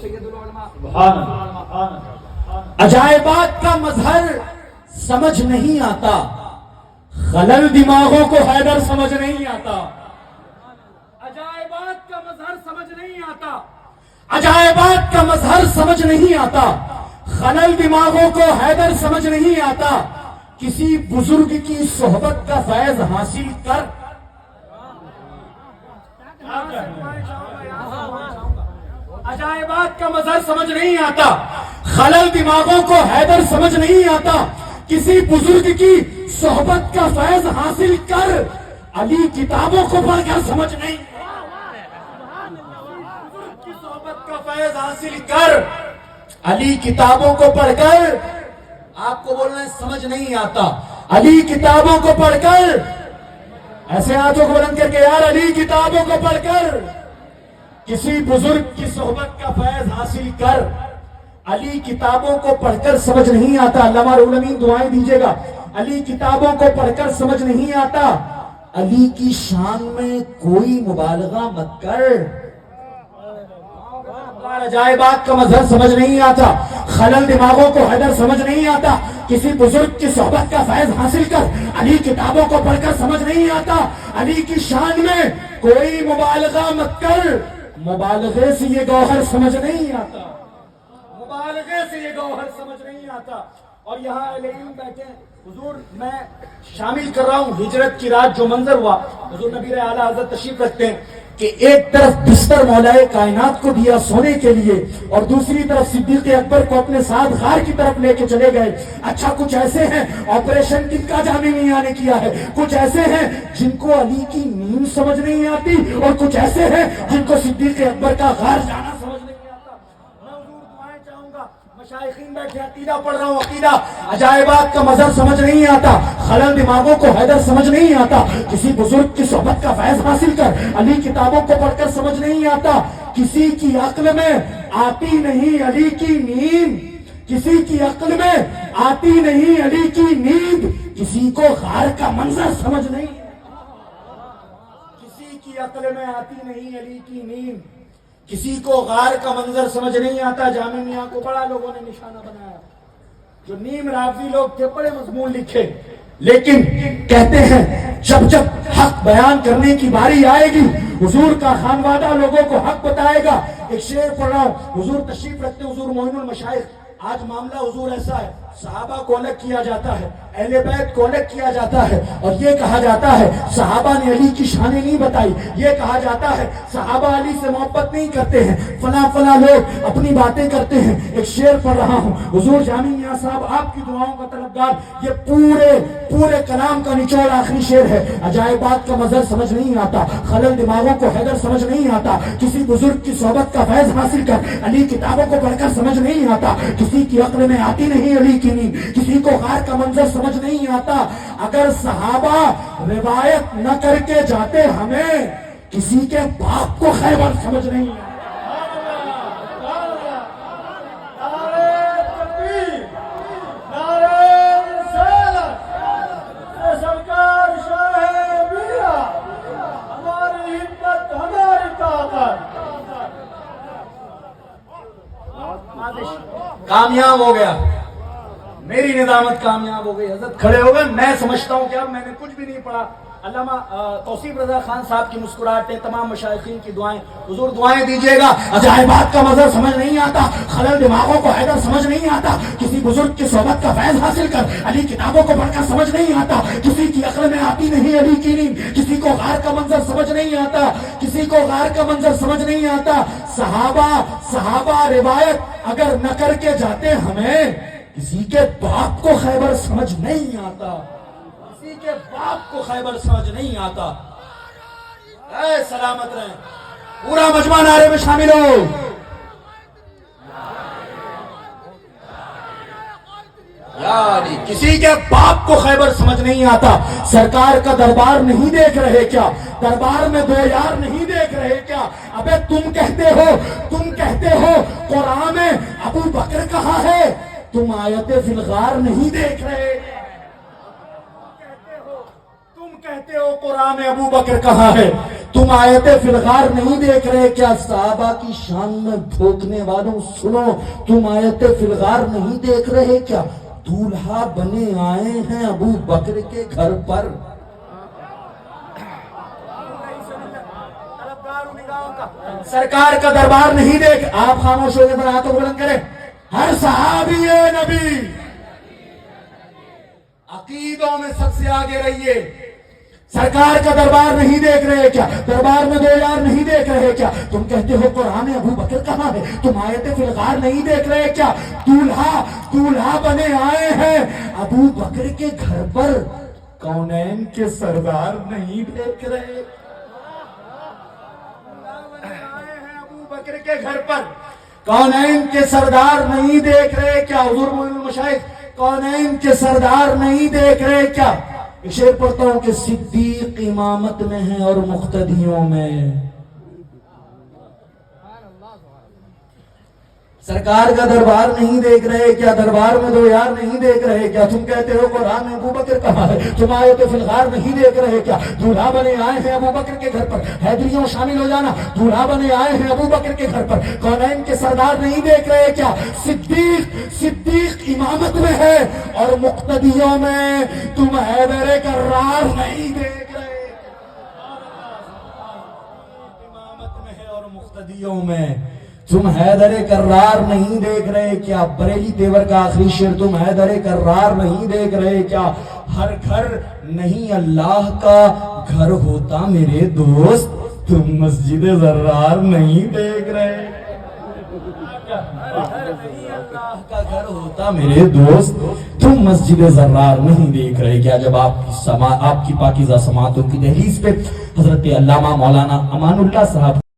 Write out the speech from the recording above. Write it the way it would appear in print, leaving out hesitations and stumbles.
سید العلماء. عجائبات کا مظہر سمجھ نہیں آتا، خلل دماغوں کو حیدر سمجھ نہیں آتا. عجائبات کا مظہر سمجھ نہیں آتا، عجائبات کا مظہر سمجھ نہیں آتا، خلل دماغوں کو حیدر سمجھ نہیں آتا. کسی بزرگ کی صحبت کا فیض حاصل کر. عجائبات کا مظہر سمجھ نہیں آتا، خلل دماغوں کو حیدر سمجھ نہیں آتا. کسی بزرگ کی صحبت کا فیض حاصل کر. علی کتابوں کو پڑھ کر سمجھ نہیں. بزرگ کی صحبت کا فیض حاصل کر. علی کتابوں کو پڑھ کر. آپ کو بولنا ہے سمجھ نہیں آتا. علی کتابوں کو پڑھ کر. ایسے ہاتھوں کو بلند کر کے یار علی کتابوں کو پڑھ کر کسی بزرگ کی صحبت کا فیض حاصل کر. علی کتابوں کو پڑھ کر سمجھ نہیں آتا. علامہ روح الامین دعائیں دیجیے گا. علی کتابوں کو پڑھ کر سمجھ نہیں آتا. علی کی شان میں کوئی مبالغہ مت کر. عجائبات کا مظہر سمجھ نہیں آتا، خلل دماغوں کو حیدر سمجھ نہیں آتا. کسی بزرگ کی صحبت کا فیض حاصل کر. علی کتابوں کو پڑھ کر سمجھ نہیں آتا. علی کی شان میں کوئی مبالغہ مت کر. مبالغے سے یہ گوہر سمجھ نہیں آتا. مبالغے سے یہ گوہر سمجھ نہیں آتا. اور یہاں اہل علم بیٹھے ہیں. حضور میں شامل کر رہا ہوں ہجرت کی رات جو منظر ہوا. حضور نبی اعلیٰ حضرت تشریف رکھتے ہیں کہ ایک طرف بستر مولا کائنات کو دیا سونے کے لیے اور دوسری طرف صدیق اکبر کو اپنے ساتھ غار کی طرف لے کے چلے گئے. اچھا کچھ ایسے ہیں آپریشن جن کا جامع میاں نے کیا ہے، کچھ ایسے ہیں جن کو علی کی نیند سمجھ نہیں آتی، اور کچھ ایسے ہیں جن کو صدیق اکبر کا غار جانا سمجھ نہیں آتا. میں حضور دعائیں چاہوں گا. مشائخین بیٹھے عقیدہ پڑھ رہا ہوں. عقیدہ عجائبات کا مظہر سمجھ نہیں آتا، خلل دماغوں کو حیدر سمجھ نہیں آتا. کسی بزرگ کی صحبت کا فیض حاصل کر. علی کتابوں کو پڑھ کر سمجھ نہیں آتا. کسی کی عقل میں آتی نہیں علی کی نیند. کسی کی عقل میں آتی نہیں علی کی نیند. کسی کو غار کا منظر سمجھ نہیں. کسی کی عقل میں آتی نہیں علی کی نیند. کسی کو غار کا منظر سمجھ نہیں آتا. جامع میاں کو بڑا لوگوں نے نشانہ بنایا. جو نیم راوی لوگ تھے بڑے مضمون لکھے، لیکن کہتے ہیں جب جب حق بیان کرنے کی باری آئے گی حضور کا خانوادہ لوگوں کو حق بتائے گا. ایک شعر پڑھ رہا ہوں. حضور تشریف رکھتے حضور معین المشائخ. آج معاملہ حضور ایسا ہے، صحابہ کو الگ کیا جاتا ہے، اہل بیت کو الگ کیا جاتا ہے، اور یہ کہا جاتا ہے صحابہ نے علی کی شانیں نہیں بتائی. یہ کہا جاتا ہے صحابہ علی سے محبت نہیں کرتے ہیں، فلاں فلاں لوگ اپنی باتیں کرتے ہیں. ایک شعر پڑھ رہا ہوں. حضور جامع میاں صاحب آپ کی دعاؤں کا طلبگار. یہ پورے کلام کا نچوڑ آخری شعر ہے. عجائبات کا مظہر سمجھ نہیں آتا، خلل دماغوں کو حیدر سمجھ نہیں آتا. کسی بزرگ کی صحبت کا فیض حاصل کر. علی کتابوں کو پڑھ کر سمجھ نہیں آتا. کسی کی عقل میں آتی نہیں علی کی نیند. کسی کو غار کا منظر سمجھ نہیں آتا. اگر صحابہ روایت نہ کر کے جاتے ہمیں کسی کے باپ کو خیبر سمجھ نہیں آتا. کامیاب ہو گیا، میری ندامت کامیاب ہو گئی. حضرت کھڑے ہو گئے. میں سمجھتا ہوں کہ اب میں نے کچھ بھی نہیں پڑھا. علامہ توصیف رضا خان صاحب کی مسکراہٹیں، تمام مشائخین کی دعائیں. حضور دعائیں دیجیے گا. عجائبات کا مظہر سمجھ نہیں آتا، خلل دماغوں کو حیدر سمجھ نہیں آتا. کسی بزرگ کی صحبت کا فیض حاصل کر. علی کتابوں کو پڑھ کر سمجھ نہیں آتا. کسی کی عقل میں آتی نہیں علی کی نیند. کسی کو غار کا منظر سمجھ نہیں آتا. کسی کو غار کا منظر سمجھ نہیں آتا. صحابہ روایت اگر نہ کر کے جاتے ہمیں کسی کے باپ کو خیبر سمجھ نہیں آتا. کسی کے باپ کو خیبر سمجھ نہیں آتا. اے سلامت رہیں. پورا مجمع نعرے میں شامل ہو. یعنی کسی کے باپ کو خیبر سمجھ نہیں آتا. سرکار کا دربار نہیں دیکھ رہے کیا؟ دربار میں دو یار نہیں دیکھ رہے کیا؟ ابے تم کہتے ہو قرآن میں ابو بکر کہاں ہے، تم آیت فی الغار نہیں دیکھ رہے. تم کہتے ہو قرآن میں ابو بکر کہاں ہے، تم آیت فی الغار نہیں دیکھ رہے کیا؟ صحابہ کی شان میں بھوکنے والوں سنو، تم آیت فی الغار نہیں دیکھ رہے کیا؟ دولہا بنے آئے ہیں ابو بکر کے گھر پر۔ سرکار کا دربار نہیں دیکھ، آپ خاموش ہو گئے، ہاتھوں بلند کریں۔ ہر صحابی نبی عقیدوں میں سب سے آگے رہیے۔ سرکار کا دربار نہیں دیکھ رہے کیا؟ دربار میں 2 یار نہیں دیکھ رہے کیا؟ تم کہتے ہو قرآن ابو بکر کہاں ہے؟ تم آیت فی الغار نہیں دیکھ رہے کیا؟ دولہا بنے آئے ہیں ابو بکر کے گھر پر، کونین کے سردار نہیں دیکھ رہے؟ ابو بکر کے گھر پر کونین کے سردار نہیں دیکھ رہے کیا؟ حضور معین المشائخ کونین کے سردار نہیں دیکھ رہے کیا؟ شعر پڑھتا ہوں کہ صدیق امامت میں ہیں اور مقتدیوں میں۔ سرکار کا دربار نہیں دیکھ رہے کیا؟ دربار میں 2 یار نہیں دیکھ رہے کیا؟ تم کہتے ہو قرآن میں ابو بکر کہاں ہے؟ تم آیت فی الغار نہیں دیکھ رہے کیا؟ دولہا بنے آئے ہیں ابو بکر کے گھر پر، حیدریوں شامل ہو جانا، دولہا بنے آئے ہیں ابو بکر کے گھر پر، کونین کے سردار نہیں دیکھ رہے کیا؟ صدیق امامت میں ہے اور مقتدیوں میں، تم حیدر کرار نہیں دیکھ رہے، امامت میں ہے اور مقتدیوں میں تم حیدر کرار نہیں دیکھ رہے کیا؟ بریلی تیور کا آخری شعر، تم حیدر کرار نہیں دیکھ رہے کیا؟ ہر گھر نہیں اللہ کا گھر ہوتا میرے دوست، تم مسجد زرار نہیں دیکھ رہے، اللہ کا گھر ہوتا میرے دوست، تم مسجد زرار نہیں دیکھ رہے کیا؟ جب آپ کی پاکیزہ سماعتوں کی دہلیز پہ حضرت علامہ مولانا امان اللہ صاحب